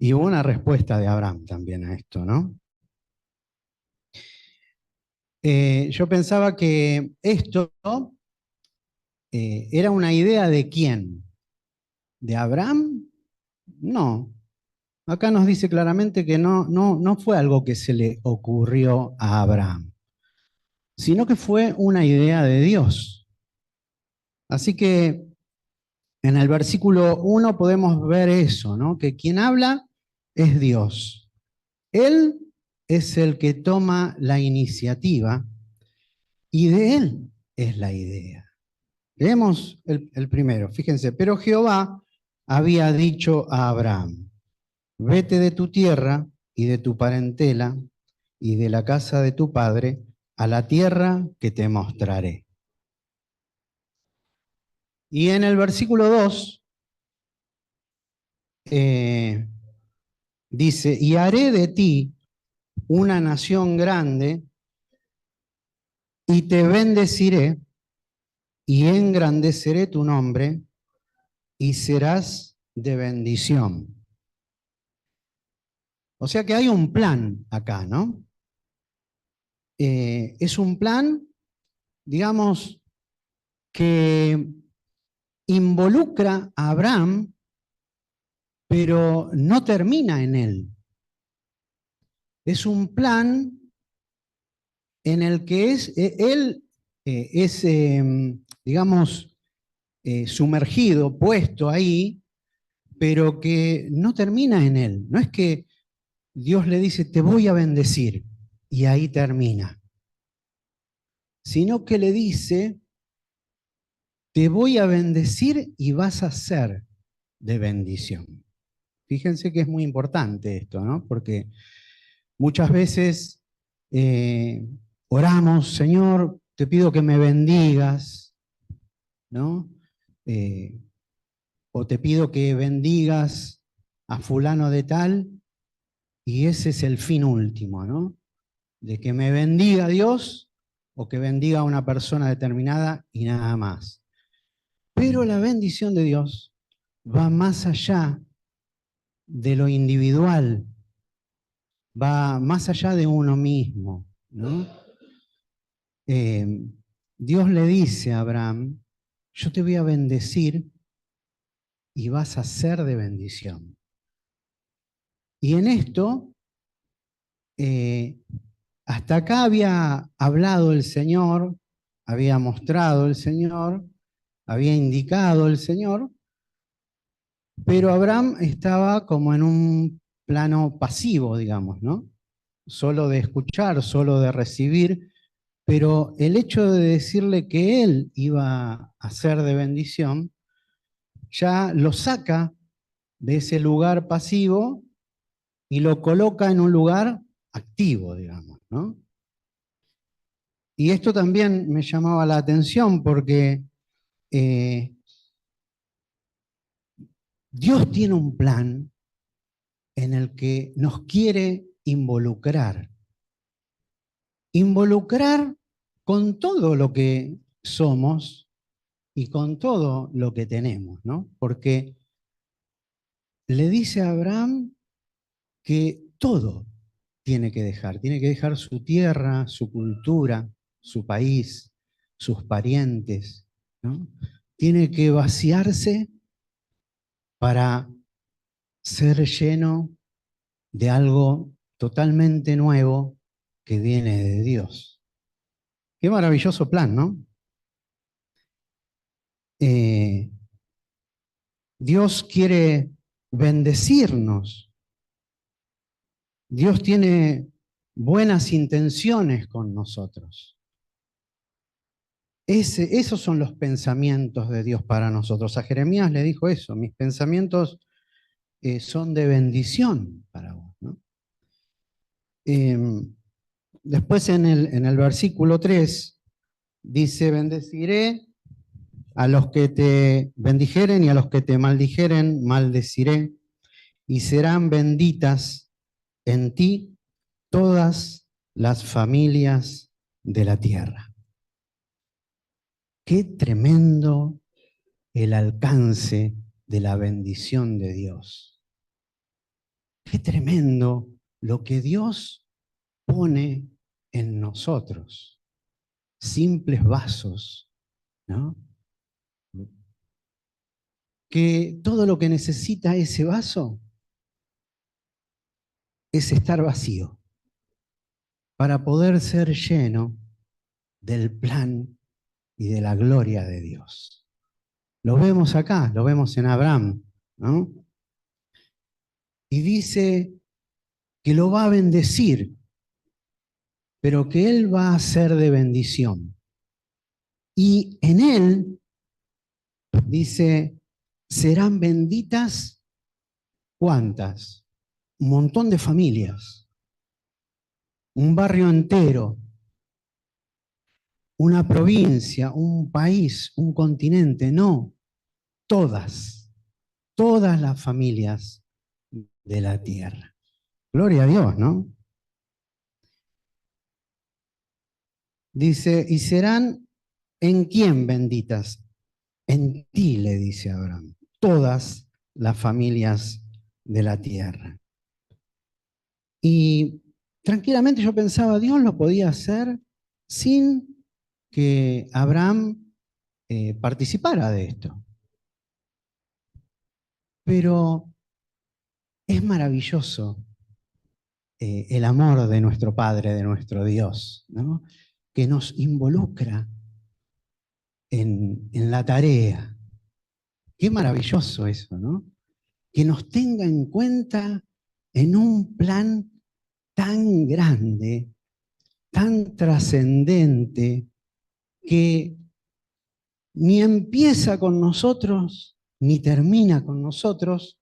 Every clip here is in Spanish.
Y hubo una respuesta de Abraham también a esto, ¿no? Yo pensaba que esto era una idea de quién, ¿de Abraham? No. Acá nos dice claramente que no fue algo que se le ocurrió a Abraham, sino que fue una idea de Dios. Así que en el versículo 1 podemos ver eso, ¿no? Que quien habla es Dios. Él es el que toma la iniciativa y de él es la idea. Leemos el primero, fíjense, pero Jehová había dicho a Abraham, vete de tu tierra y de tu parentela y de la casa de tu padre a la tierra que te mostraré. Y en el versículo 2 eh, dice, y haré de ti una nación grande y te bendeciré y engrandeceré tu nombre y serás de bendición. O sea que hay un plan acá, ¿no? Es un plan, digamos, que involucra a Abraham, pero no termina en él. Es un plan en el que él es, digamos, sumergido, puesto ahí, pero que no termina en él. No es que Dios le dice, te voy a bendecir, y ahí termina, sino que le dice, te voy a bendecir y vas a ser de bendición. Fíjense que es muy importante esto, ¿no? Porque muchas veces oramos, Señor, te pido que me bendigas, ¿no? Eh, o te pido que bendigas a fulano de tal, y ese es el fin último, ¿no? De que me bendiga Dios o que bendiga a una persona determinada y nada más. Pero la bendición de Dios va más allá de lo individual, va más allá de uno mismo, ¿no? Eh, Dios le dice a Abraham, yo te voy a bendecir y vas a ser de bendición. Y en esto, eh, hasta acá había hablado el Señor, había mostrado el Señor, había indicado el Señor, pero Abraham estaba como en un plano pasivo, digamos, ¿no? Solo de escuchar, solo de recibir, pero el hecho de decirle que él iba a ser de bendición, ya lo saca de ese lugar pasivo y lo coloca en un lugar activo, digamos, ¿no? Y esto también me llamaba la atención porque eh, Dios tiene un plan en el que nos quiere involucrar. Involucrar con todo lo que somos y con todo lo que tenemos, ¿no? Porque le dice a Abraham que todo tiene que dejar su tierra, su cultura, su país, sus parientes, ¿no? Tiene que vaciarse para ser lleno de algo totalmente nuevo que viene de Dios. Qué maravilloso plan, ¿no? Eh, Dios quiere bendecirnos. Dios tiene buenas intenciones con nosotros. Esos son los pensamientos de Dios para nosotros. A Jeremías le dijo eso, mis pensamientos son de bendición para vos, ¿no? Eh, Después en el versículo 3 dice, bendeciré a los que te bendijeren y a los que te maldijeren, maldeciré, y serán benditas en ti todas las familias de la tierra. Qué tremendo el alcance de la bendición de Dios. qué tremendo lo que Dios pone en nosotros. Simples vasos, ¿no? Que todo lo que necesita ese vaso es estar vacío para poder ser lleno del plan y de la gloria de Dios. Lo vemos acá, lo vemos en Abraham, ¿no? Y dice que lo va a bendecir, pero que él va a ser de bendición. Y en él, dice, serán benditas, ¿cuántas? Un montón de familias, un barrio entero, una provincia, un país, un continente, no, todas las familias de la tierra. Gloria a Dios, ¿no? Dice, ¿y serán en quién benditas? En ti, le dice Abraham, todas las familias de la tierra. Y tranquilamente yo pensaba, Dios lo podía hacer sin que Abraham participara de esto. Pero es maravilloso el amor de nuestro Padre, de nuestro Dios, ¿no? Que nos involucra en la tarea. Qué maravilloso eso, ¿no? Que nos tenga en cuenta en un plan tan grande, tan trascendente, que ni empieza con nosotros, ni termina con nosotros,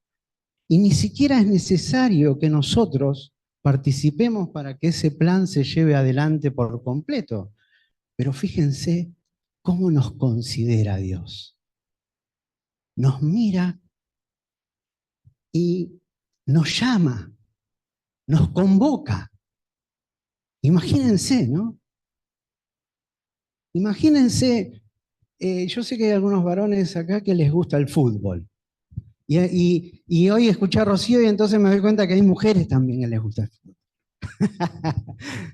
y ni siquiera es necesario que nosotros participemos para que ese plan se lleve adelante por completo. Pero fíjense cómo nos considera Dios. Nos mira y nos llama, nos convoca. Imagínense, ¿no? Imagínense, yo sé que hay algunos varones acá que les gusta el fútbol. Y hoy escuché a Rocío y entonces me doy cuenta que hay mujeres también que les gusta el fútbol.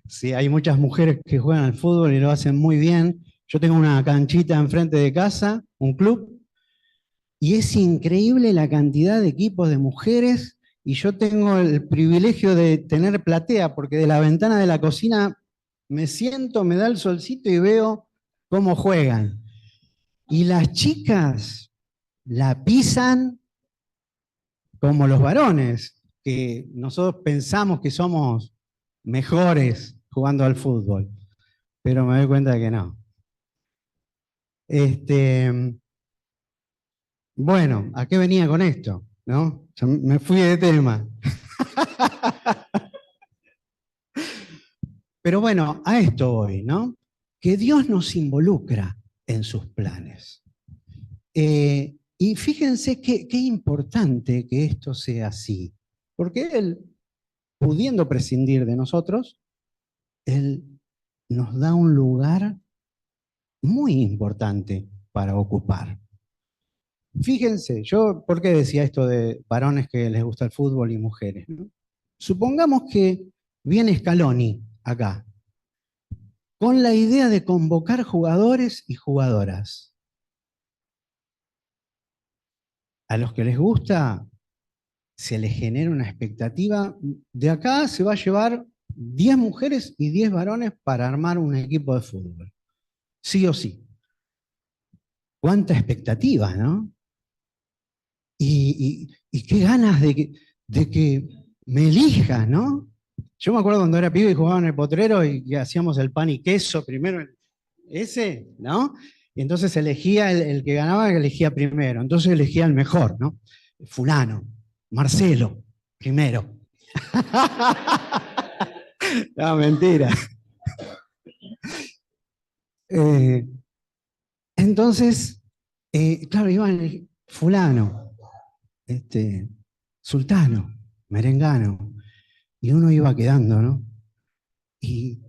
Sí, hay muchas mujeres que juegan al fútbol y lo hacen muy bien. Yo tengo una canchita enfrente de casa, un club, y es increíble la cantidad de equipos de mujeres. Y yo tengo el privilegio de tener platea, porque de la ventana de la cocina me siento, me da el solcito y veo cómo juegan. Y las chicas la pisan como los varones, que nosotros pensamos que somos mejores jugando al fútbol, pero me doy cuenta de que no. Bueno, ¿a qué venía con esto? ¿No? Ya me fui de tema. Pero bueno, a esto voy, ¿no? Que Dios nos involucra en sus planes. Y fíjense qué importante que esto sea así, porque Él, pudiendo prescindir de nosotros, Él nos da un lugar muy importante para ocupar. Fíjense, yo, ¿por qué decía esto de varones que les gusta el fútbol y mujeres? ¿No? Supongamos que viene Scaloni acá, con la idea de convocar jugadores y jugadoras. A los que les gusta, se les genera una expectativa. De acá se va a llevar 10 mujeres y 10 varones para armar un equipo de fútbol. Sí o sí. Cuánta expectativa, ¿no? Y qué ganas de que me elijas, ¿no? Yo me acuerdo cuando era pibe y jugaba en el potrero y hacíamos el pan y queso primero, ese, ¿no? Y entonces elegía el que ganaba, que elegía primero. Entonces elegía el mejor, ¿no? Fulano, Marcelo, primero. No, mentira. Eh, entonces, claro, iban fulano, sultano, merengano, y uno iba quedando, ¿no? Y,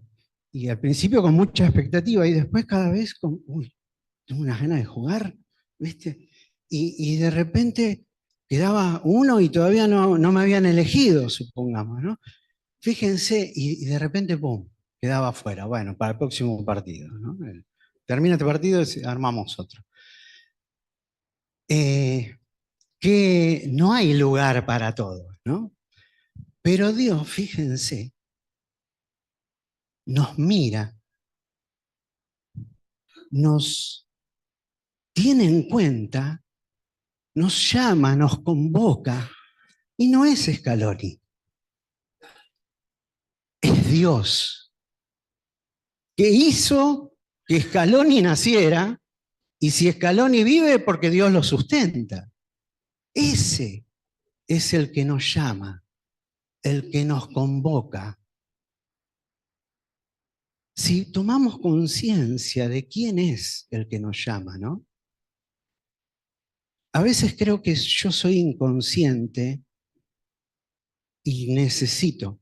y al principio con mucha expectativa y después cada vez con, uy, tengo unas ganas de jugar, ¿viste? Y de repente Quedaba uno y todavía no me habían elegido, supongamos, ¿no? Fíjense, y de repente, ¡pum!, quedaba afuera. Bueno, para el próximo partido, ¿no? Termina este partido y armamos otro. Que no hay lugar para todos, ¿no? Pero Dios, fíjense, nos mira, nos tiene en cuenta, nos llama, nos convoca, y no es Scaloni, es Dios, que hizo que Scaloni naciera, y si Scaloni vive, porque Dios lo sustenta. Ese es el que nos llama, el que nos convoca. Si tomamos conciencia de quién es el que nos llama, ¿no? A veces creo que yo soy inconsciente y necesito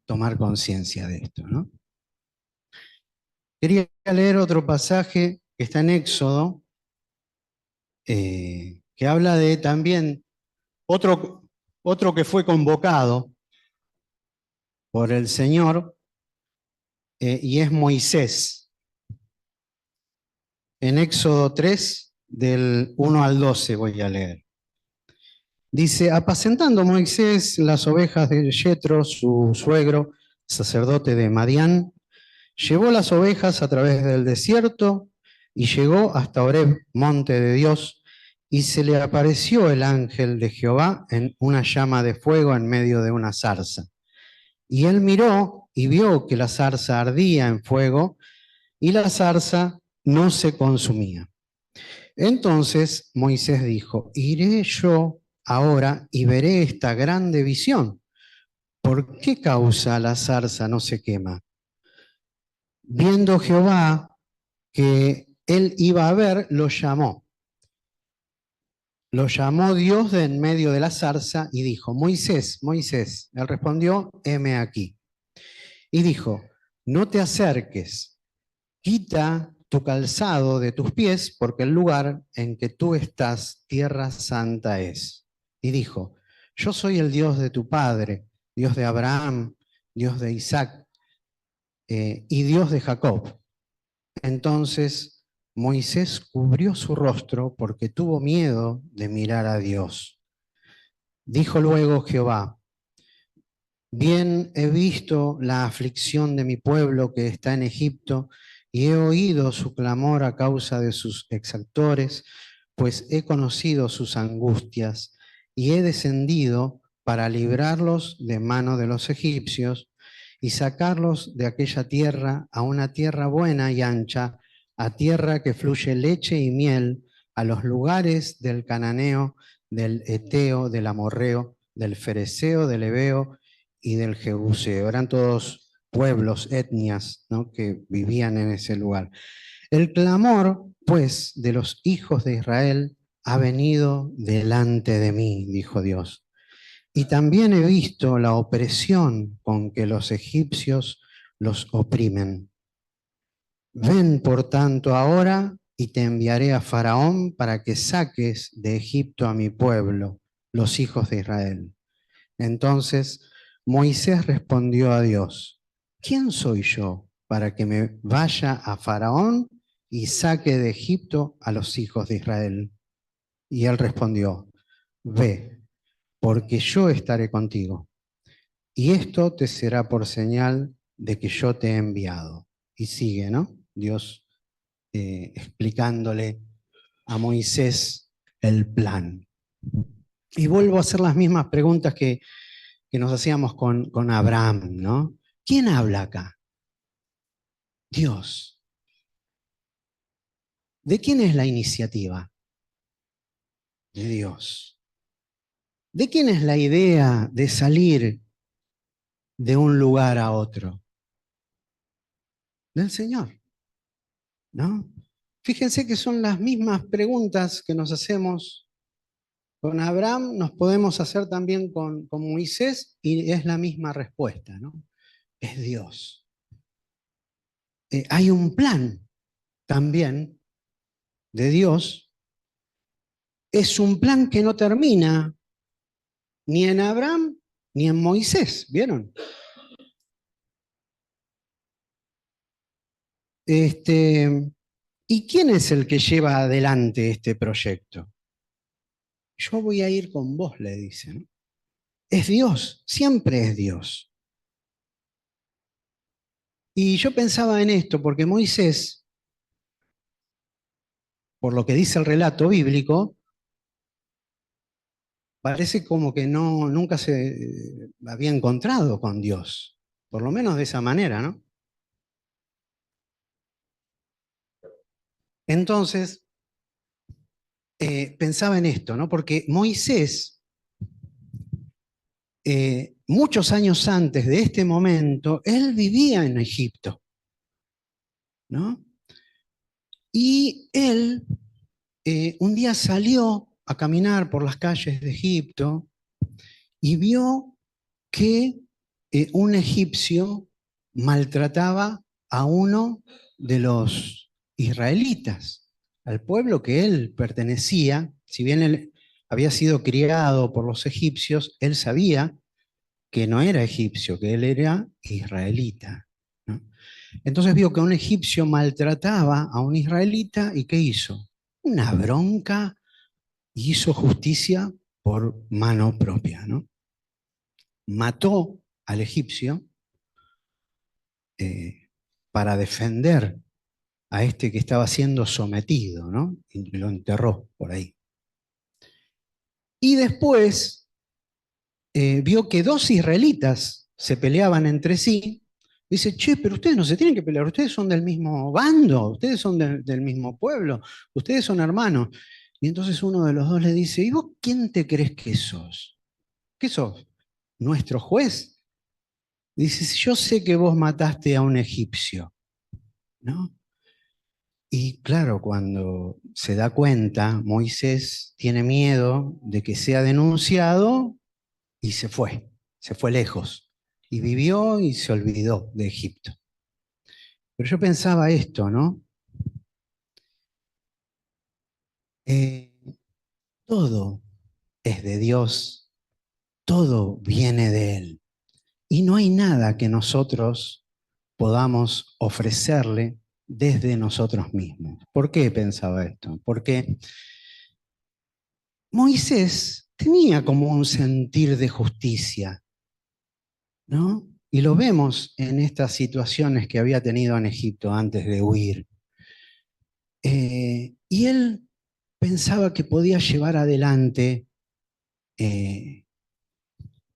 tomar conciencia de esto, ¿no? Quería leer otro pasaje que está en Éxodo, que habla de también otro que fue convocado por el Señor, y es Moisés. En Éxodo 3, del 1 al 12 voy a leer. Dice, apacentando Moisés las ovejas de Yetro, su suegro, sacerdote de Madián, llevó las ovejas a través del desierto y llegó hasta Horeb, monte de Dios, y se le apareció el ángel de Jehová en una llama de fuego en medio de una zarza. Y él miró y vio que la zarza ardía en fuego y la zarza no se consumía. Entonces Moisés dijo, iré yo ahora y veré esta grande visión. ¿Por qué causa la zarza no se quema? Viendo Jehová que él iba a ver, lo llamó. Lo llamó Dios de en medio de la zarza y dijo, Moisés, Moisés. Él respondió, heme aquí. Y dijo, no te acerques, quita tu calzado de tus pies, porque el lugar en que tú estás, tierra santa es. Y dijo, yo soy el Dios de tu padre, Dios de Abraham, Dios de Isaac, y Dios de Jacob. Entonces Moisés cubrió su rostro porque tuvo miedo de mirar a Dios. Dijo luego Jehová, bien he visto la aflicción de mi pueblo que está en Egipto, y he oído su clamor a causa de sus exactores, pues he conocido sus angustias, y he descendido para librarlos de mano de los egipcios, y sacarlos de aquella tierra a una tierra buena y ancha, a tierra que fluye leche y miel, a los lugares del cananeo, del eteo, del amorreo, del fereceo, del heveo y del jebuseo. Eran todos pueblos, etnias, ¿no?, que vivían en ese lugar. El clamor, pues, de los hijos de Israel ha venido delante de mí, dijo Dios. Y también he visto la opresión con que los egipcios los oprimen. Ven, por tanto, ahora y te enviaré a Faraón para que saques de Egipto a mi pueblo, los hijos de Israel. Entonces Moisés respondió a Dios, ¿quién soy yo para que me vaya a Faraón y saque de Egipto a los hijos de Israel? Y él respondió, ve, porque yo estaré contigo. Y esto te será por señal de que yo te he enviado. Y sigue, ¿no? Dios explicándole a Moisés el plan. Y vuelvo a hacer las mismas preguntas que nos hacíamos con Abraham, ¿no? ¿Quién habla acá? Dios. ¿De quién es la iniciativa? De Dios. ¿De quién es la idea de salir de un lugar a otro? Del Señor, ¿no? Fíjense que son las mismas preguntas que nos hacemos con Abraham, nos podemos hacer también con Moisés y es la misma respuesta, ¿no? Es Dios. Hay un plan también de Dios. Es un plan que no termina ni en Abraham, ni en Moisés, ¿vieron? ¿Y quién es el que lleva adelante este proyecto? Yo voy a ir con vos, le dicen. Es Dios, siempre es Dios. Y yo pensaba en esto, porque Moisés, por lo que dice el relato bíblico, parece como que no, nunca se había encontrado con Dios, por lo menos de esa manera, ¿no? Entonces, pensaba en esto, ¿no? Porque Moisés, muchos años antes de este momento, él vivía en Egipto, ¿no? Y él un día salió a caminar por las calles de Egipto y vio que un egipcio maltrataba a uno de los israelitas, al pueblo que él pertenecía. Si bien él había sido criado por los egipcios, él sabía que no era egipcio, que él era israelita, ¿no? Entonces vio que un egipcio maltrataba a un israelita y ¿qué hizo? Una bronca, y hizo justicia por mano propia, ¿no? Mató al egipcio eh, para defender a este que estaba siendo sometido, ¿no? Y lo enterró por ahí. Y después vio que dos israelitas se peleaban entre sí. Dice, che, pero ustedes no se tienen que pelear, ustedes son del mismo bando, ustedes son del mismo pueblo, ustedes son hermanos. Y entonces uno de los dos le dice, ¿y vos quién te crees que sos? ¿Qué sos? ¿Nuestro juez? Dice, "Si yo sé que vos mataste a un egipcio, ¿no?". Y claro, cuando se da cuenta, Moisés tiene miedo de que sea denunciado y se fue lejos. Y vivió y se olvidó de Egipto. Pero yo pensaba esto, ¿no? Eh, todo es de Dios, todo viene de Él. Y no hay nada que nosotros podamos ofrecerle desde nosotros mismos. ¿Por qué pensaba esto? Porque Moisés tenía como un sentir de justicia, ¿no? Y lo vemos en estas situaciones que había tenido en Egipto antes de huir. Y él pensaba que podía llevar adelante eh,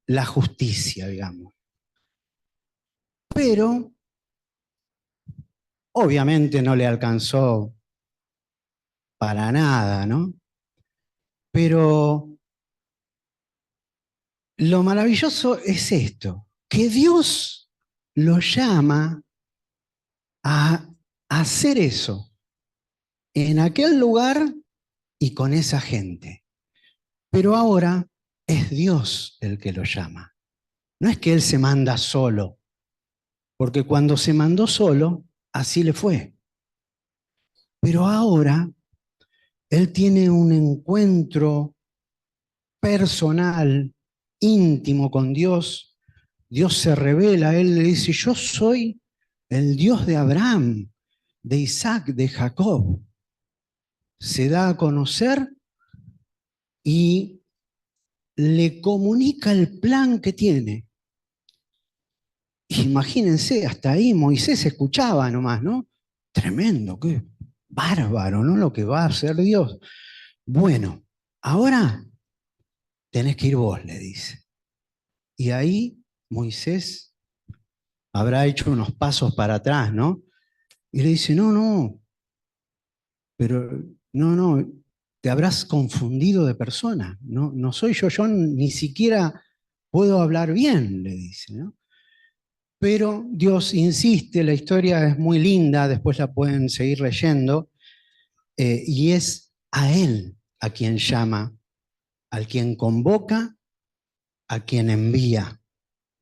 la justicia, digamos. Pero obviamente no le alcanzó para nada, ¿no? Pero lo maravilloso es esto, que Dios lo llama a hacer eso en aquel lugar y con esa gente. Pero ahora es Dios el que lo llama. No es que Él se manda solo, porque cuando se mandó solo, así le fue. Pero ahora Él tiene un encuentro personal, íntimo con Dios. Dios se revela, Él le dice, yo soy el Dios de Abraham, de Isaac, de Jacob. Se da a conocer y le comunica el plan que tiene. Imagínense, hasta ahí Moisés escuchaba nomás, ¿no? Tremendo, qué bárbaro, ¿no? Lo que va a hacer Dios. Bueno, ahora tenés que ir vos, le dice. Y ahí Moisés habrá hecho unos pasos para atrás, ¿no? Y le dice, no, no, pero no, no, te habrás confundido de persona. No, no soy yo, yo ni siquiera puedo hablar bien, le dice, ¿no? Pero Dios insiste, la historia es muy linda, después la pueden seguir leyendo, y es a Él a quien llama, al quien convoca, a quien envía.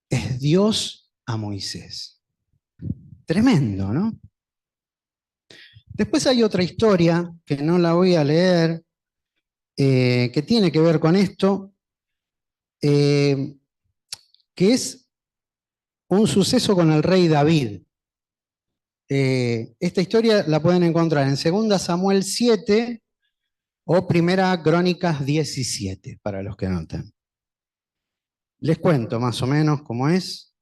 Es Dios a Moisés. Tremendo, ¿no? Después hay otra historia que no la voy a leer, que tiene que ver con esto, eh, que es un suceso con el rey David. Esta historia la pueden encontrar en 2 Samuel 7 o Primera Crónicas 17, para los que notan. Les cuento más o menos cómo es,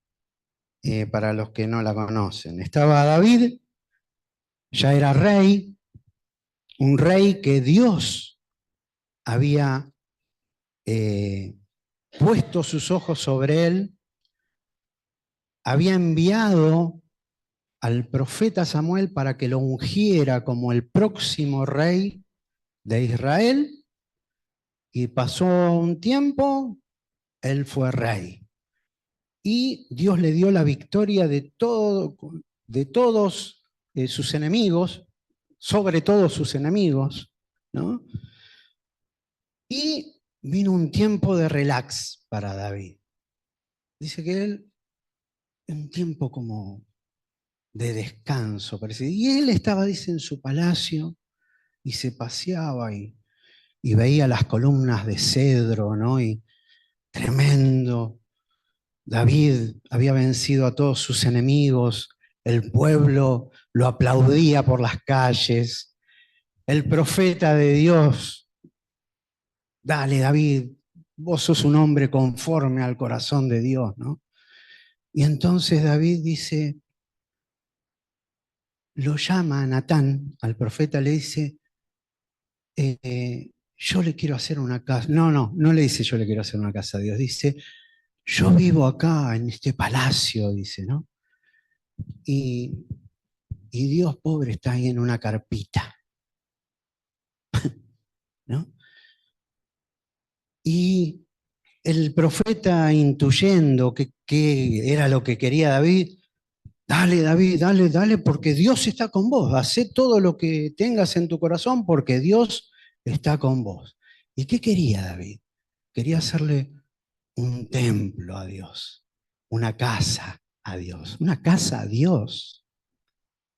para los que no la conocen. Estaba David, ya era rey, un rey que Dios había puesto sus ojos sobre él, había enviado al profeta Samuel para que lo ungiera como el próximo rey de Israel, y pasó un tiempo, él fue rey. Y Dios le dio la victoria de todos sus enemigos, sobre todos sus enemigos, ¿no? Y vino un tiempo de relax para David. Dice que él, un tiempo como de descanso, parece. Y él estaba, dice, en su palacio y se paseaba y veía las columnas de cedro, ¿no? Y tremendo. David había vencido a todos sus enemigos, el pueblo lo aplaudía por las calles, el profeta de Dios, dale David, vos sos un hombre conforme al corazón de Dios, ¿no? Y entonces David dice, lo llama a Natán, al profeta, le dice, yo le quiero hacer una casa. No le dice yo le quiero hacer una casa a Dios, dice, yo vivo acá en este palacio, dice, ¿no? Y, y Dios pobre está ahí en una carpita, ¿no? Y el profeta, intuyendo que era lo que quería David, dale David, dale, dale, porque Dios está con vos, hacé todo lo que tengas en tu corazón porque Dios está con vos. ¿Y qué quería David? Quería hacerle un templo a Dios, una casa a Dios, una casa a Dios,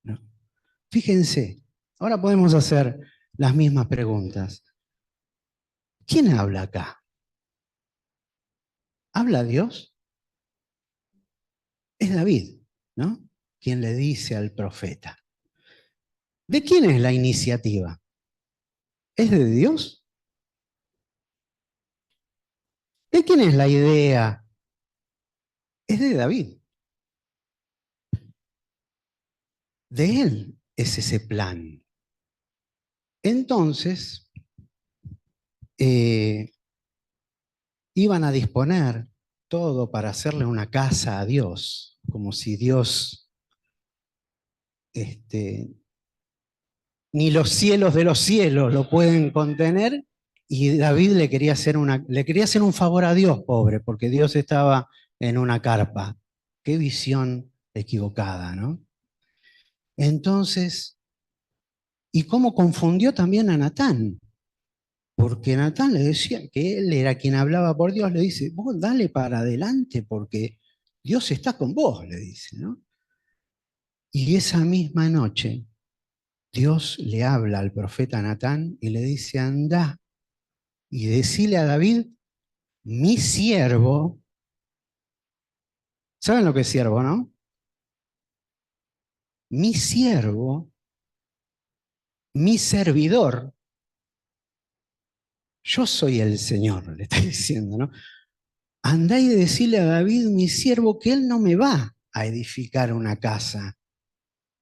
¿no? Fíjense, ahora podemos hacer las mismas preguntas. ¿Quién habla acá? ¿Habla Dios? Es David, ¿no? Quien le dice al profeta. ¿De quién es la iniciativa? ¿Es de Dios? ¿De quién es la idea? Es de David. De él es ese plan. Entonces, eh, iban a disponer todo para hacerle una casa a Dios, como si Dios, ni los cielos de los cielos lo pueden contener, y David le quería hacer un favor a Dios, pobre, porque Dios estaba en una carpa. Qué visión equivocada, ¿no? Entonces, y cómo confundió también a Natán, porque Natán le decía que él era quien hablaba por Dios, le dice, vos dale para adelante porque Dios está con vos, le dice, ¿no? Y esa misma noche Dios le habla al profeta Natán y le dice, anda y decile a David, mi siervo, ¿saben lo que es siervo, no? Mi siervo, mi servidor, yo soy el Señor, le está diciendo, ¿no? Andá y decile a David, mi siervo, que él no me va a edificar una casa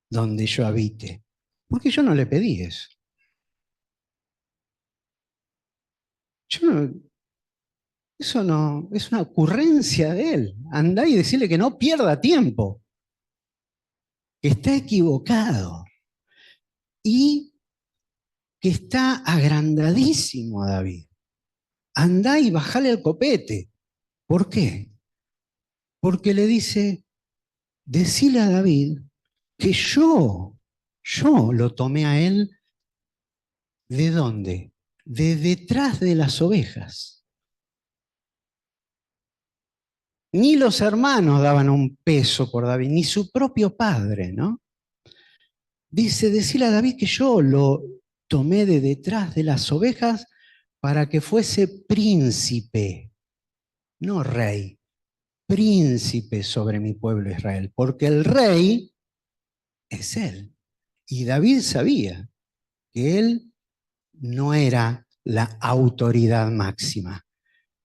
donde yo habite, porque yo no le pedí eso. Yo no, eso no, es una ocurrencia de él. Andá y decirle que no pierda tiempo, que está equivocado y que está agrandadísimo a David. Andá y bajale el copete. ¿Por qué? Porque le dice, decile a David que yo lo tomé a él. ¿De dónde? De detrás de las ovejas. Ni los hermanos daban un peso por David, ni su propio padre, ¿no? Dice, decirle a David que yo lo tomé de detrás de las ovejas para que fuese príncipe no rey, príncipe sobre mi pueblo Israel, porque el rey es él. Y David sabía que él no era la autoridad máxima,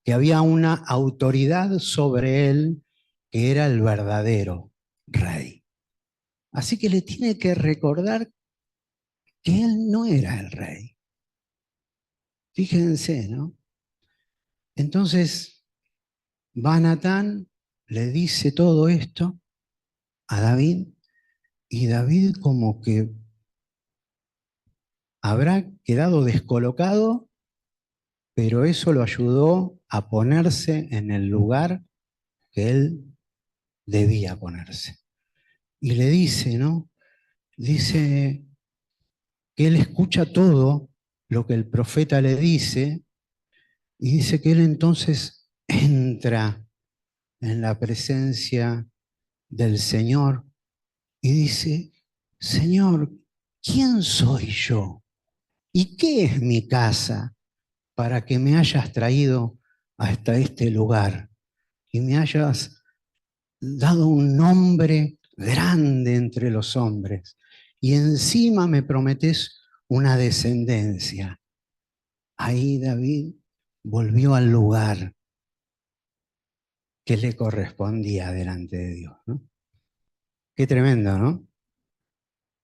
que había una autoridad sobre él que era el verdadero rey. Así que le tiene que recordar que él no era el rey. Fíjense, ¿no? Entonces, va Natán, le dice todo esto a David, y David como que habrá quedado descolocado, pero eso lo ayudó a ponerse en el lugar que él debía ponerse. Y le dice, ¿no? Dice que él escucha todo lo que el profeta le dice, y dice que él entonces entra en la presencia del Señor y dice, Señor, ¿quién soy yo? ¿Y qué es mi casa para que me hayas traído hasta este lugar y me hayas dado un nombre grande entre los hombres? Y encima me prometes una descendencia. Ahí David volvió al lugar que le correspondía delante de Dios, ¿no? Qué tremendo, ¿no?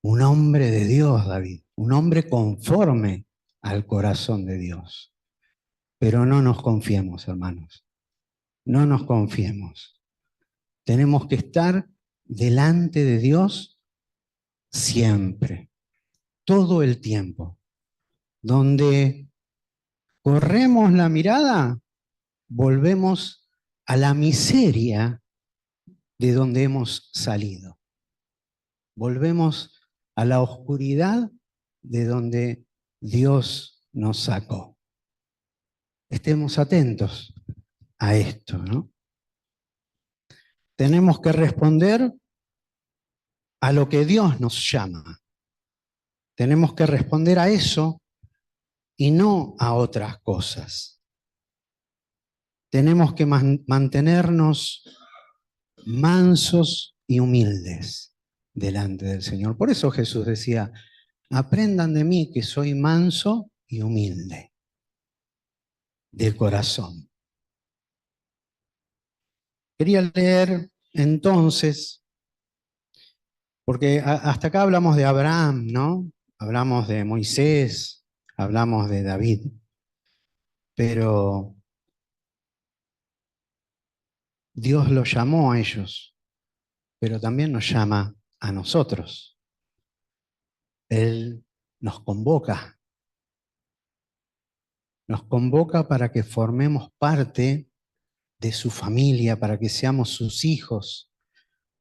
Un hombre de Dios, David, un hombre conforme al corazón de Dios. Pero no nos confiemos, hermanos, no nos confiemos. Tenemos que estar delante de Dios siempre, todo el tiempo. Donde corremos la mirada, volvemos a la miseria de donde hemos salido. Volvemos a la oscuridad de donde Dios nos sacó. Estemos atentos a esto, ¿no? Tenemos que responder a lo que Dios nos llama. Tenemos que responder a eso y no a otras cosas. Tenemos que mantenernos mansos y humildes delante del Señor. Por eso Jesús decía, aprendan de mí que soy manso y humilde de corazón. Quería leer entonces, porque hasta acá hablamos de Abraham, ¿no? Hablamos de Moisés, hablamos de David, pero Dios los llamó a ellos, pero también nos llama a nosotros. Él nos convoca para que formemos parte de su familia, para que seamos sus hijos,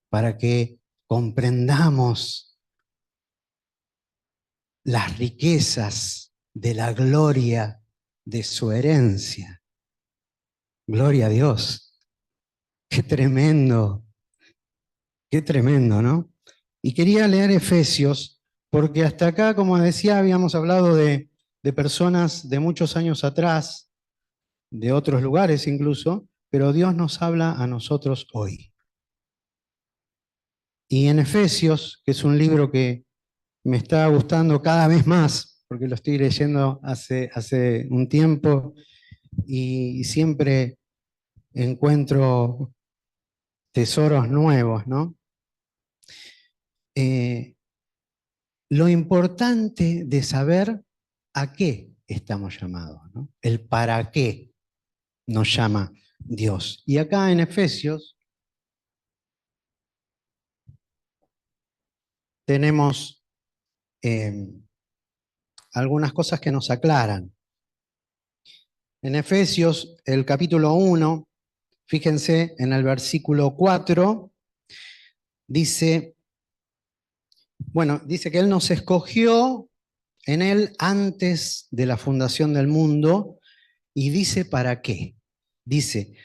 para que comprendamos las riquezas de la gloria de su herencia. Gloria a Dios. Qué tremendo, ¿no? Y quería leer Efesios, porque hasta acá, como decía, habíamos hablado de personas de muchos años atrás, de otros lugares incluso, pero Dios nos habla a nosotros hoy. Y en Efesios, que es un libro que me está gustando cada vez más, porque lo estoy leyendo hace un tiempo y siempre encuentro tesoros nuevos, ¿no? Lo importante de saber a qué estamos llamados, ¿no? El para qué nos llama Dios. Y acá en Efesios tenemos algunas cosas que nos aclaran. En Efesios, el capítulo 1, fíjense en el versículo 4, dice, dice que Él nos escogió en Él antes de la fundación del mundo, y dice ¿para qué? Dice,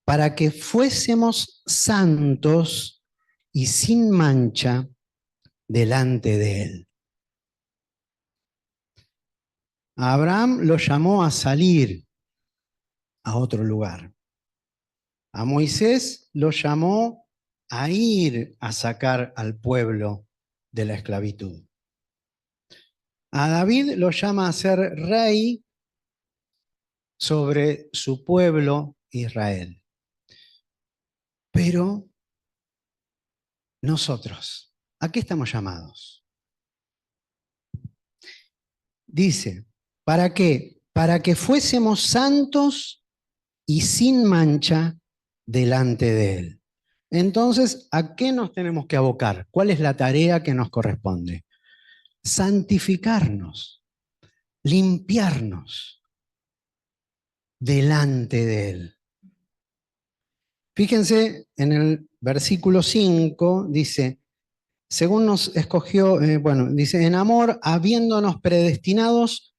para que fuésemos santos y sin mancha delante de Él. A Abraham lo llamó a salir a otro lugar. A Moisés lo llamó a ir a sacar al pueblo de la esclavitud. A David lo llama a ser rey sobre su pueblo Israel. Pero nosotros, ¿a qué estamos llamados? Dice, ¿para qué? Para que fuésemos santos y sin mancha delante de Él. Entonces, ¿a qué nos tenemos que abocar? ¿Cuál es la tarea que nos corresponde? Santificarnos, limpiarnos delante de Él. Fíjense en el versículo 5, dice, según nos escogió, dice, en amor, habiéndonos predestinados,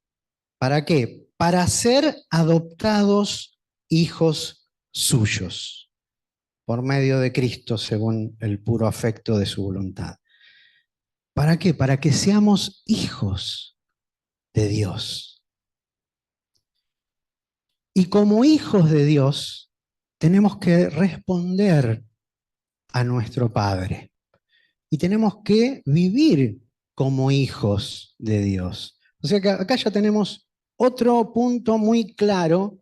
¿para qué? Para ser adoptados hijos suyos, por medio de Cristo, según el puro afecto de su voluntad. ¿Para qué? Para que seamos hijos de Dios. Y como hijos de Dios, tenemos que responder a nuestro Padre. Y tenemos que vivir como hijos de Dios. O sea que acá ya tenemos otro punto muy claro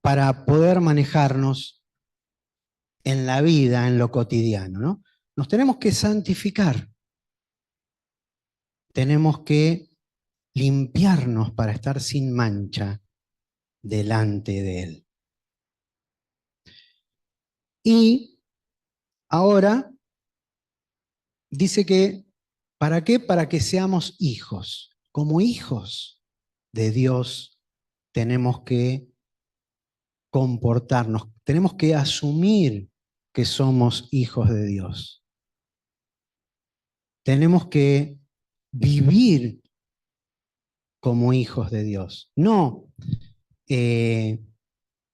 para poder manejarnos en la vida, en lo cotidiano, ¿no? Nos tenemos que santificar. Tenemos que limpiarnos para estar sin mancha delante de Él. Y ahora dice que, ¿para qué? Para que seamos hijos. Como hijos de Dios tenemos que comportarnos, tenemos que asumir que somos hijos de Dios. Tenemos que vivir como hijos de Dios, no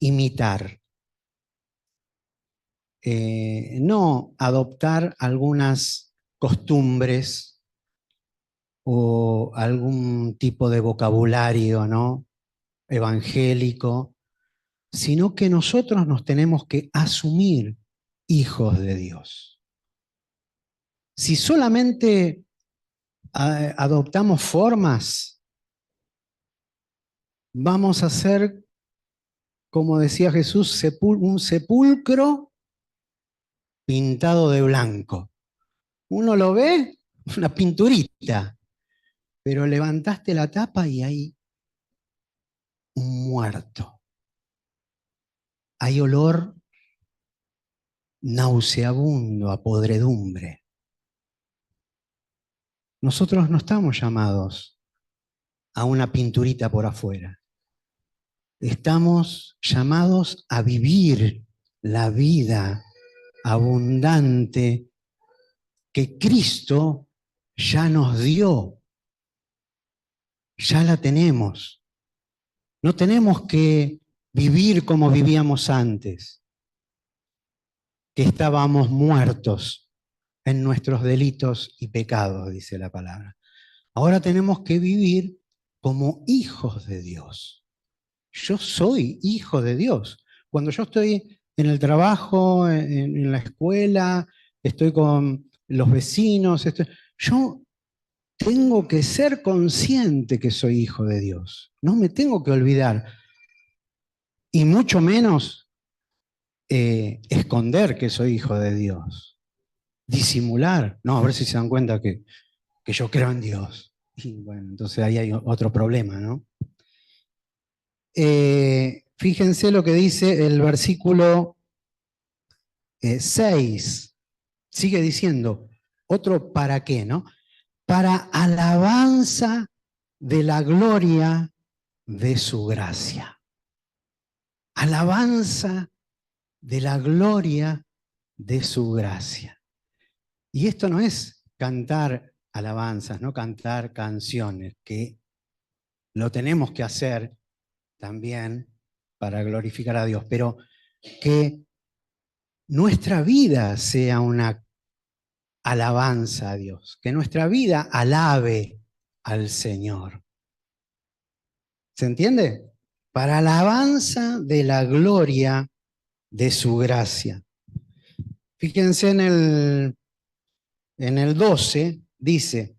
imitar, no adoptar algunas costumbres o algún tipo de vocabulario, ¿no?, evangélico, sino que nosotros nos tenemos que asumir hijos de Dios. Si solamente adoptamos formas, vamos a ser, como decía Jesús, un sepulcro pintado de blanco. Uno lo ve, una pinturita, pero levantaste la tapa y hay un muerto. Hay olor nauseabundo a podredumbre. Nosotros no estamos llamados a una pinturita por afuera. Estamos llamados a vivir la vida abundante que Cristo ya nos dio. Ya la tenemos. No tenemos que vivir como vivíamos antes, que estábamos muertos en nuestros delitos y pecados, dice la palabra. Ahora tenemos que vivir como hijos de Dios. Yo soy hijo de Dios. Cuando yo estoy en el trabajo, en la escuela, estoy con los vecinos, yo tengo que ser consciente que soy hijo de Dios. No me tengo que olvidar. Y mucho menos esconder que soy hijo de Dios. Disimular. No, a ver si se dan cuenta que yo creo en Dios. Y bueno, entonces ahí hay otro problema, ¿no? Fíjense lo que dice el versículo 6. Sigue diciendo, otro para qué, ¿no? Para alabanza de la gloria de su gracia. Alabanza de la gloria de su gracia. Y esto no es cantar alabanzas, no cantar canciones, que lo tenemos que hacer también para glorificar a Dios, pero que nuestra vida sea una alabanza a Dios, que nuestra vida alabe al Señor. ¿Se entiende? para alabanza de la gloria de su gracia. Fíjense en el 12, dice,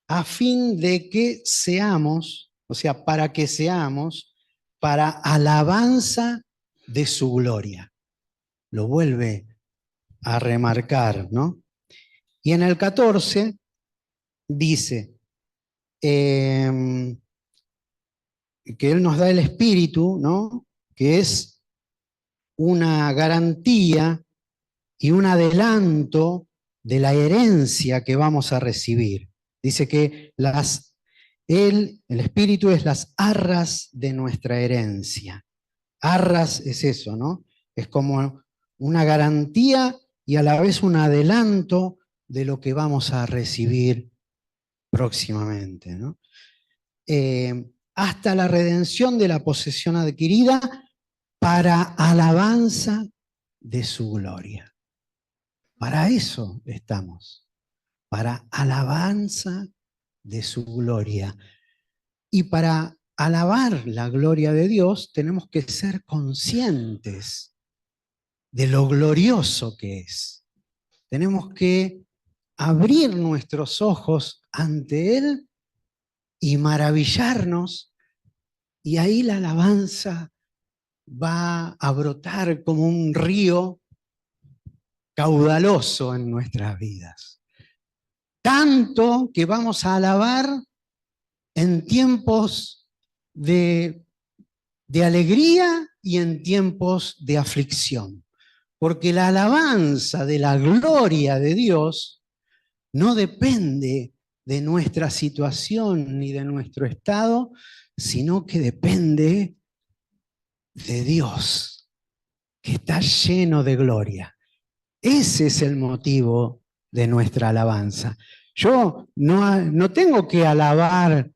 a fin de que seamos, o sea, para que seamos, para alabanza de su gloria. Lo vuelve a remarcar, ¿no? Y en el 14 dice que Él nos da el Espíritu, ¿no? Que es una garantía y un adelanto de la herencia que vamos a recibir. Dice que el Espíritu es las arras de nuestra herencia. Arras es eso, ¿no? Es como una garantía y a la vez un adelanto de lo que vamos a recibir próximamente, ¿no? Hasta la redención de la posesión adquirida para alabanza de su gloria. Para eso estamos, para alabanza de su gloria. Y para alabar la gloria de Dios tenemos que ser conscientes de lo glorioso que es. Tenemos que abrir nuestros ojos ante Él y maravillarnos, y ahí la alabanza va a brotar como un río caudaloso en nuestras vidas. Tanto que vamos a alabar en tiempos de alegría y en tiempos de aflicción. Porque la alabanza de la gloria de Dios no depende de nuestra situación ni de nuestro estado, sino que depende de Dios, que está lleno de gloria. Ese es el motivo de nuestra alabanza. Yo no tengo que alabar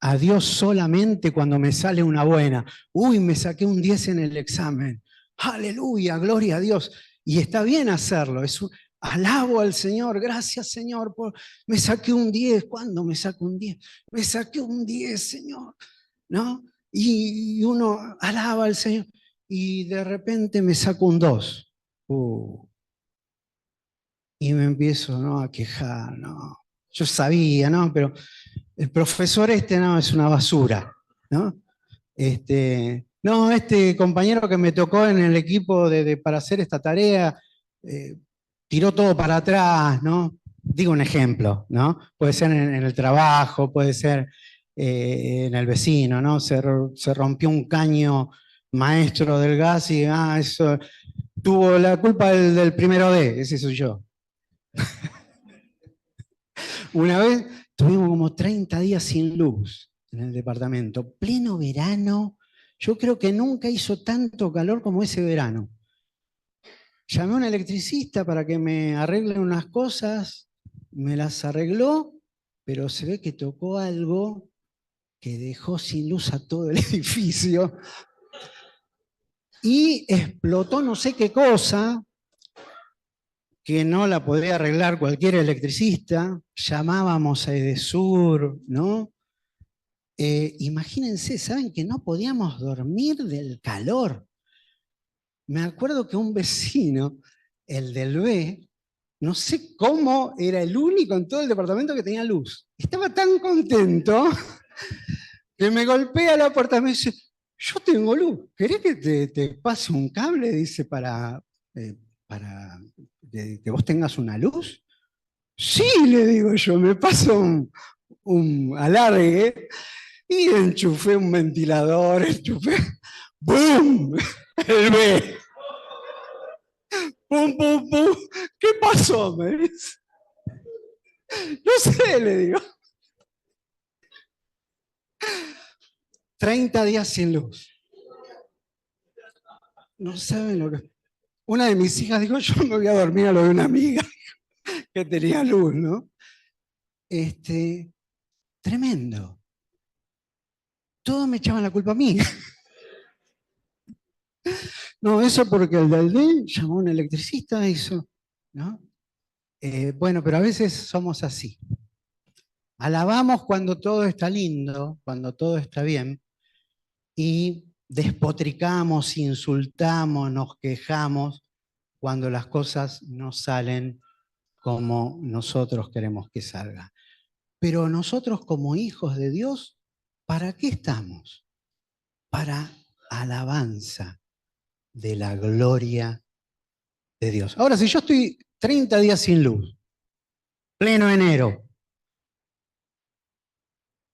a Dios solamente cuando me sale una buena. Uy, me saqué un 10 en el examen. Aleluya, gloria a Dios. Y está bien hacerlo. Alabo al Señor. Gracias, Señor. Me saqué un 10. ¿Cuándo me saco un 10? Me saqué un 10, Señor. ¿No? Y uno alaba al Señor. Y de repente me saco un 2. Y me empiezo, ¿no?, a quejar, ¿no? Yo sabía, ¿no? Pero el profesor no, es una basura, ¿no? No, este compañero que me tocó en el equipo para hacer esta tarea, tiró todo para atrás, ¿no? Digo un ejemplo, ¿no? Puede ser en el trabajo, puede ser en el vecino, ¿no? Se rompió un caño maestro del gas y, eso, tuvo la culpa del primero D, ese soy yo. Una vez tuvimos como 30 días sin luz en el departamento, pleno verano. Yo creo que nunca hizo tanto calor como ese verano. Llamé a un electricista para que me arregle unas cosas, me las arregló, pero se ve que tocó algo que dejó sin luz a todo el edificio y explotó no sé qué cosa, que no la podría arreglar cualquier electricista. Llamábamos a Edesur, ¿no? Imagínense, ¿saben que no podíamos dormir del calor? Me acuerdo que un vecino, el del B, no sé cómo, era el único en todo el departamento que tenía luz. Estaba tan contento que me golpea la puerta y me dice, yo tengo luz, ¿querés que te pase un cable? Dice, para que vos tengas una luz. Sí, le digo yo, me paso un alargue. Y enchufé un ventilador, ¡boom! El B. ¡Pum, pum, pum! ¿Qué pasó? Me dice. No sé, le digo. 30 días sin luz. No saben lo que... Una de mis hijas dijo, yo me voy a dormir a lo de una amiga que tenía luz, ¿no? Tremendo. Todos me echaban la culpa a mí. No, eso porque el del D llamó a un electricista, eso, ¿no? Bueno, pero a veces somos así. Alabamos cuando todo está lindo, cuando todo está bien, y despotricamos, insultamos, nos quejamos cuando las cosas no salen como nosotros queremos que salga. Pero nosotros como hijos de Dios, ¿para qué estamos? Para alabanza de la gloria de Dios. Ahora, si yo estoy 30 días sin luz, pleno enero,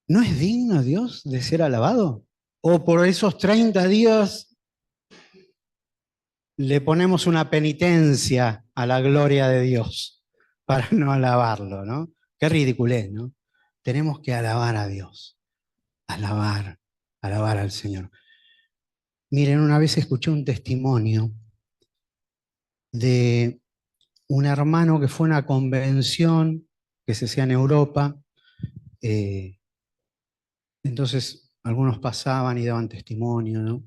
¿no es digno Dios de ser alabado? ¿O por esos 30 días le ponemos una penitencia a la gloria de Dios para no alabarlo, ¿no? Qué ridiculez, ¿no? Tenemos que alabar a Dios, alabar, alabar al Señor. Miren, una vez escuché un testimonio de un hermano que fue a una convención que se hacía en Europa. Entonces, algunos pasaban y daban testimonio, ¿no?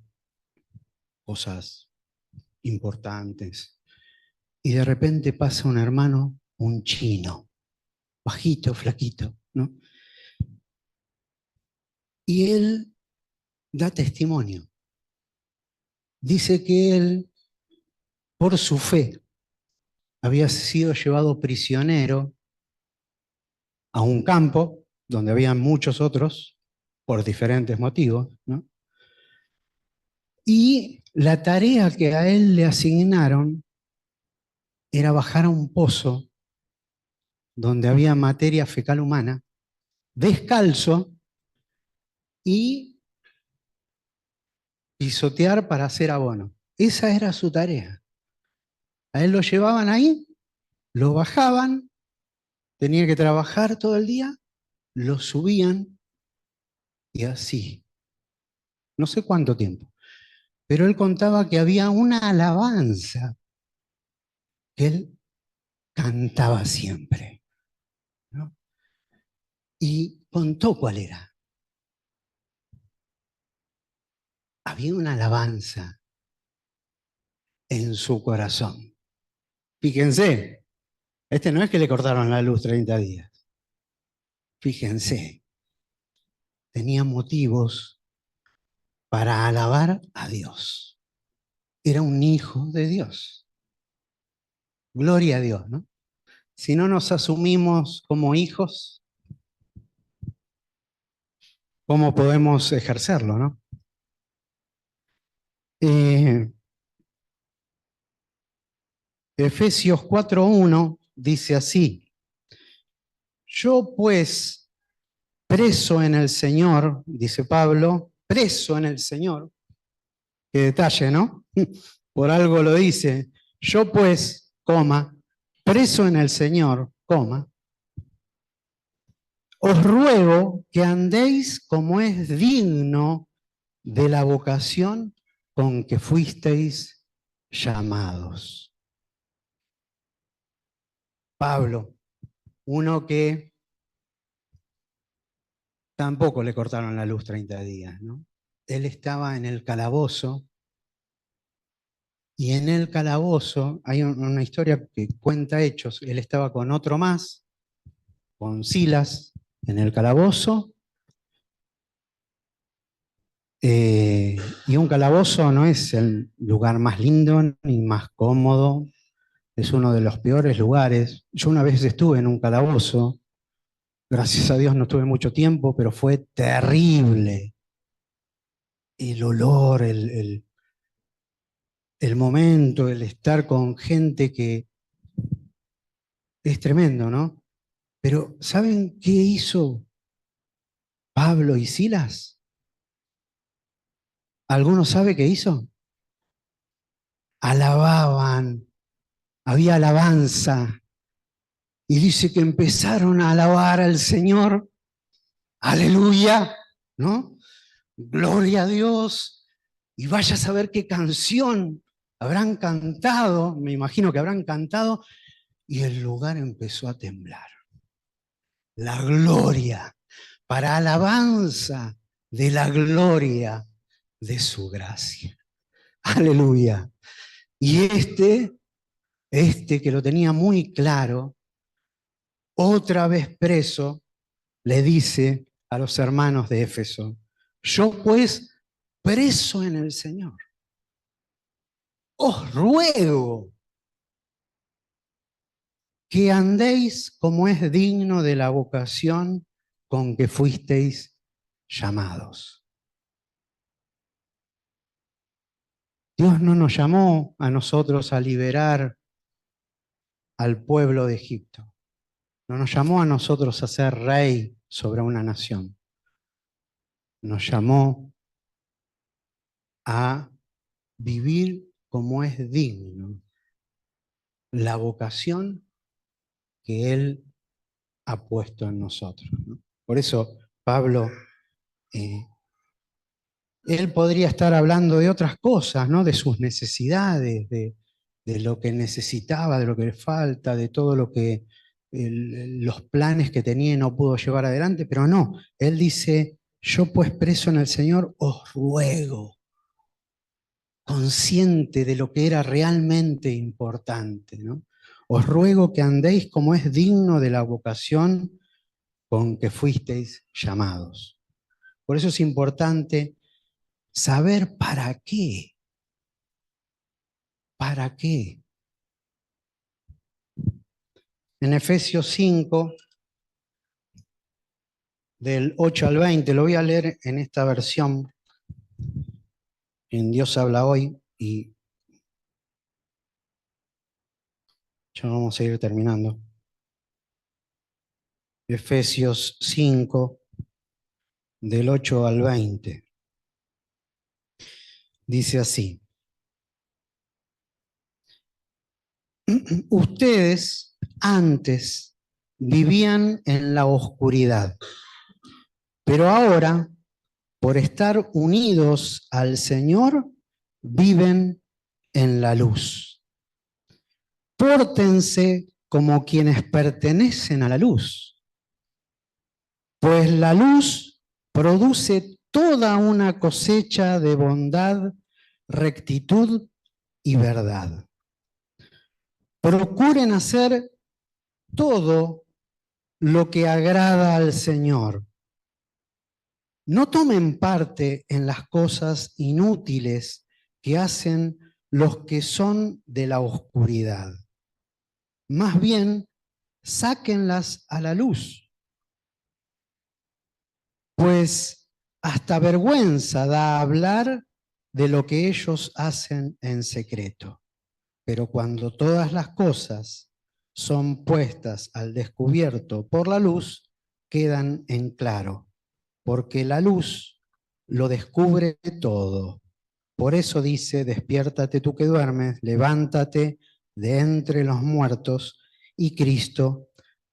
Cosas importantes. Y de repente pasa un hermano, un chino, bajito, flaquito, ¿no? Y él da testimonio. Dice que él, por su fe, había sido llevado prisionero a un campo donde había muchos otros, por diferentes motivos, ¿no? Y la tarea que a él le asignaron era bajar a un pozo donde había materia fecal humana, descalzo, y pisotear para hacer abono. Esa era su tarea. A él lo llevaban ahí, lo bajaban, tenía que trabajar todo el día, lo subían y así. No sé cuánto tiempo. Pero él contaba que había una alabanza que él cantaba siempre, ¿no? Y contó cuál era. Había una alabanza en su corazón. Fíjense, este no es que le cortaron la luz 30 días. Fíjense, tenía motivos para alabar a Dios. Era un hijo de Dios. Gloria a Dios, ¿no? Si no nos asumimos como hijos, ¿cómo podemos ejercerlo, no? Eh, Efesios 4:1 dice así: yo pues, preso en el Señor, dice Pablo, preso en el Señor, qué detalle, ¿no? Por algo lo dice, yo pues, coma, preso en el Señor, coma, os ruego que andéis como es digno de la vocación con que fuisteis llamados. Pablo, uno que tampoco le cortaron la luz 30 días, ¿no? Él estaba en el calabozo, y en el calabozo hay una historia que cuenta Hechos. Él estaba con otro más, con Silas, en el calabozo. Y un calabozo no es el lugar más lindo ni más cómodo, es uno de los peores lugares. Yo una vez estuve en un calabozo, gracias a Dios no estuve mucho tiempo, pero fue terrible. El olor, el momento, el estar con gente que es tremendo, ¿no? Pero ¿saben qué hizo Pablo y Silas? ¿Alguno sabe qué hizo? Alababan, había alabanza. Y dice que empezaron a alabar al Señor. Aleluya, ¿no? Gloria a Dios. Y vaya a saber qué canción habrán cantado, me imagino que habrán cantado, y el lugar empezó a temblar. La gloria, para alabanza de la gloria de su gracia. Aleluya. Y este que lo tenía muy claro, otra vez preso, le dice a los hermanos de Éfeso: yo pues, preso en el Señor. Os ruego que andéis como es digno de la vocación con que fuisteis llamados. Dios no nos llamó a nosotros a liberar al pueblo de Egipto. No nos llamó a nosotros a ser rey sobre una nación. Nos llamó a vivir como es digno la vocación que Él ha puesto en nosotros, ¿no? Por eso Pablo, él podría estar hablando de otras cosas, ¿no? De sus necesidades, de lo que necesitaba, de lo que le falta, de todo lo que los planes que tenía y no pudo llevar adelante, pero no, él dice, yo pues preso en el Señor os ruego, consciente de lo que era realmente importante, ¿no? Os ruego que andéis como es digno de la vocación con que fuisteis llamados. Por eso es importante saber para qué. ¿Para qué? En Efesios 5, del 8 al 20, lo voy a leer en esta versión, en Dios habla hoy, y ya vamos a ir terminando. Efesios 5, del 8 al 20. Dice así: ustedes antes vivían en la oscuridad, pero ahora, por estar unidos al Señor, viven en la luz. Pórtense como quienes pertenecen a la luz, pues la luz produce toda una cosecha de bondad, rectitud y verdad. Procuren hacer todo lo que agrada al Señor. No tomen parte en las cosas inútiles que hacen los que son de la oscuridad. Más bien, sáquenlas a la luz, pues hasta vergüenza da hablar de lo que ellos hacen en secreto. Pero cuando todas las cosas son puestas al descubierto por la luz, quedan en claro, porque la luz lo descubre todo. Por eso dice, despiértate tú que duermes, levántate de entre los muertos y Cristo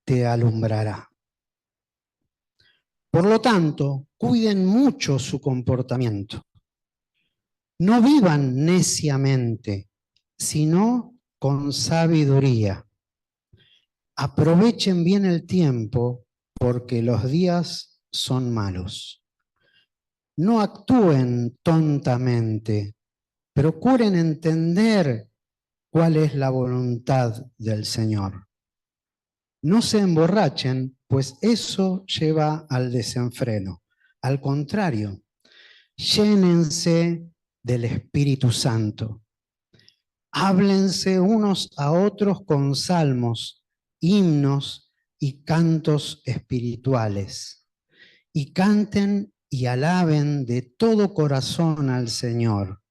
te alumbrará. Por lo tanto, cuiden mucho su comportamiento. No vivan neciamente, sino con sabiduría. Aprovechen bien el tiempo, porque los días son malos. No actúen tontamente, procuren entender cuál es la voluntad del Señor. No se emborrachen, pues eso lleva al desenfreno. Al contrario, llénense del Espíritu Santo. Háblense unos a otros con salmos, himnos y cantos espirituales. Y canten y alaben de todo corazón al Señor.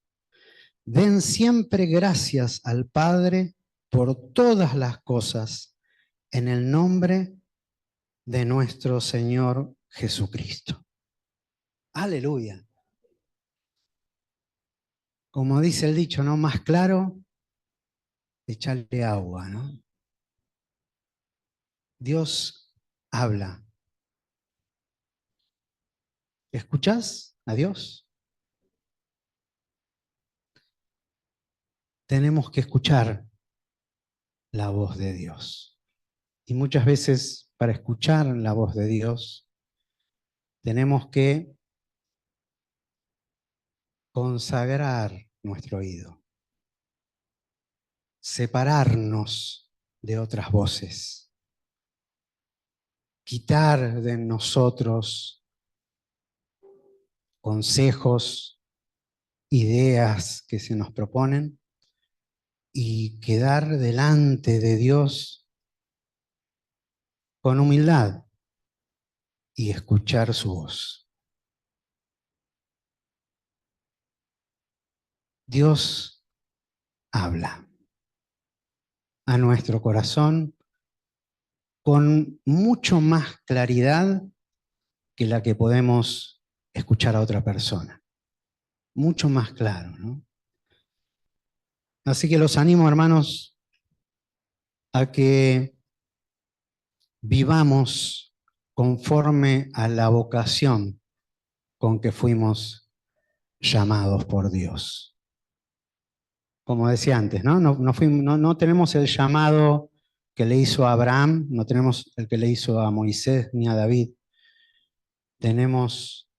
Den siempre gracias al Padre por todas las cosas, en el nombre de nuestro Señor Jesucristo. Aleluya. Como dice el dicho, ¿no? Más claro, echarle agua, ¿no? Dios habla. ¿Escuchás a Dios? Tenemos que escuchar la voz de Dios. Y muchas veces para escuchar la voz de Dios tenemos que consagrar nuestro oído, separarnos de otras voces, quitar de nosotros consejos, ideas que se nos proponen y quedar delante de Dios con humildad y escuchar su voz. Dios habla a nuestro corazón con mucho más claridad que la que podemos escuchar a otra persona. Mucho más claro, ¿no? Así que los animo, hermanos, a que vivamos conforme a la vocación con que fuimos llamados por Dios. Como decía antes, ¿no? No tenemos el llamado que le hizo a Abraham, no tenemos el que le hizo a Moisés ni a David. Tenemos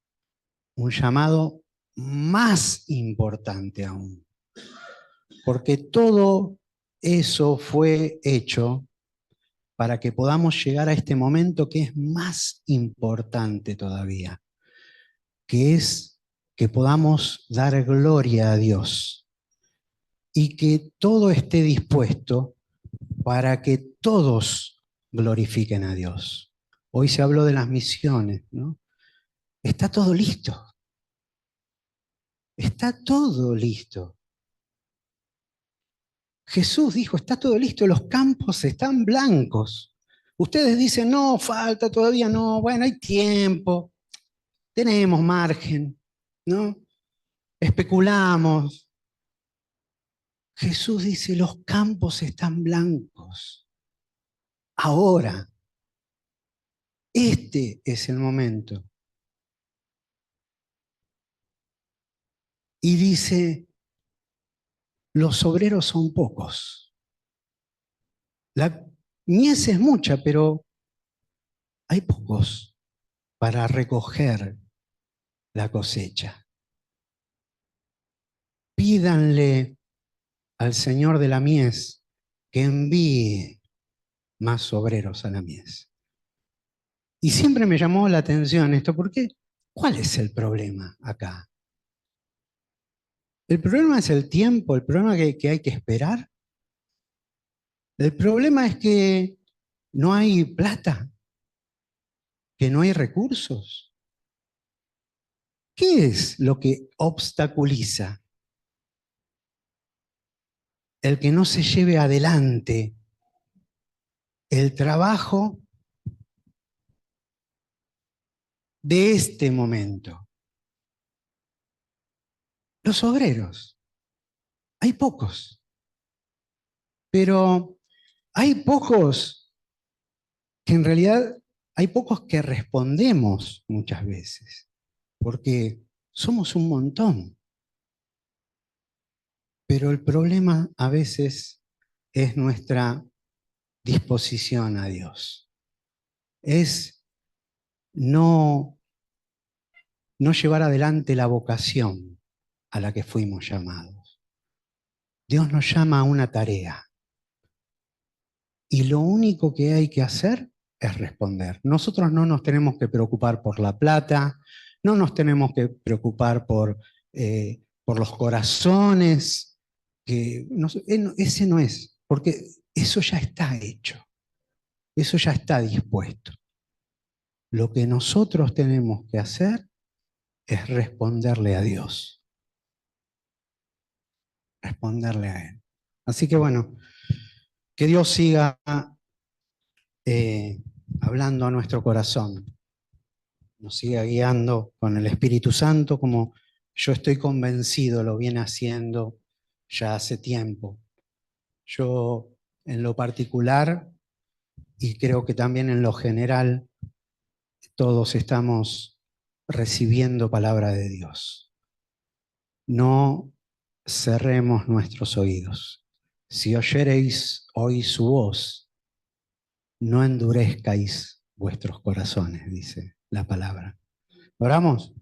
un llamado más importante aún, porque todo eso fue hecho para que podamos llegar a este momento que es más importante todavía, que es que podamos dar gloria a Dios y que todo esté dispuesto para que todos glorifiquen a Dios. Hoy se habló de las misiones, ¿no? Está todo listo. Está todo listo. Jesús dijo, está todo listo, los campos están blancos. Ustedes dicen, no, falta todavía, no, bueno, hay tiempo, tenemos margen, ¿no? Especulamos. Jesús dice, los campos están blancos. Ahora, este es el momento. Y dice, los obreros son pocos. La mies es mucha, pero hay pocos para recoger la cosecha. Pídanle al Señor de la mies que envíe más obreros a la mies. Y siempre me llamó la atención esto, porque ¿cuál es el problema acá? ¿El problema es el tiempo? ¿El problema que hay que esperar? El problema es que no hay plata, que no hay recursos. ¿Qué es lo que obstaculiza el que no se lleve adelante el trabajo de este momento? Los obreros. Hay pocos, pero hay pocos que en realidad hay pocos que respondemos muchas veces, porque somos un montón. Pero el problema a veces es nuestra disposición a Dios. Es no, no llevar adelante la vocación a la que fuimos llamados. Dios nos llama a una tarea y lo único que hay que hacer es responder. Nosotros no nos tenemos que preocupar por la plata, no nos tenemos que preocupar por los corazones, ese no es, porque eso ya está hecho, eso ya está dispuesto. Lo que nosotros tenemos que hacer es responderle a Dios, responderle a Él. Así que bueno, que Dios siga hablando a nuestro corazón, nos siga guiando con el Espíritu Santo, como yo estoy convencido lo viene haciendo ya hace tiempo. Yo en lo particular, y creo que también en lo general, todos estamos recibiendo palabra de Dios. No cerremos nuestros oídos. Si oyereis hoy su voz, no endurezcáis vuestros corazones, dice la palabra. ¿Oramos?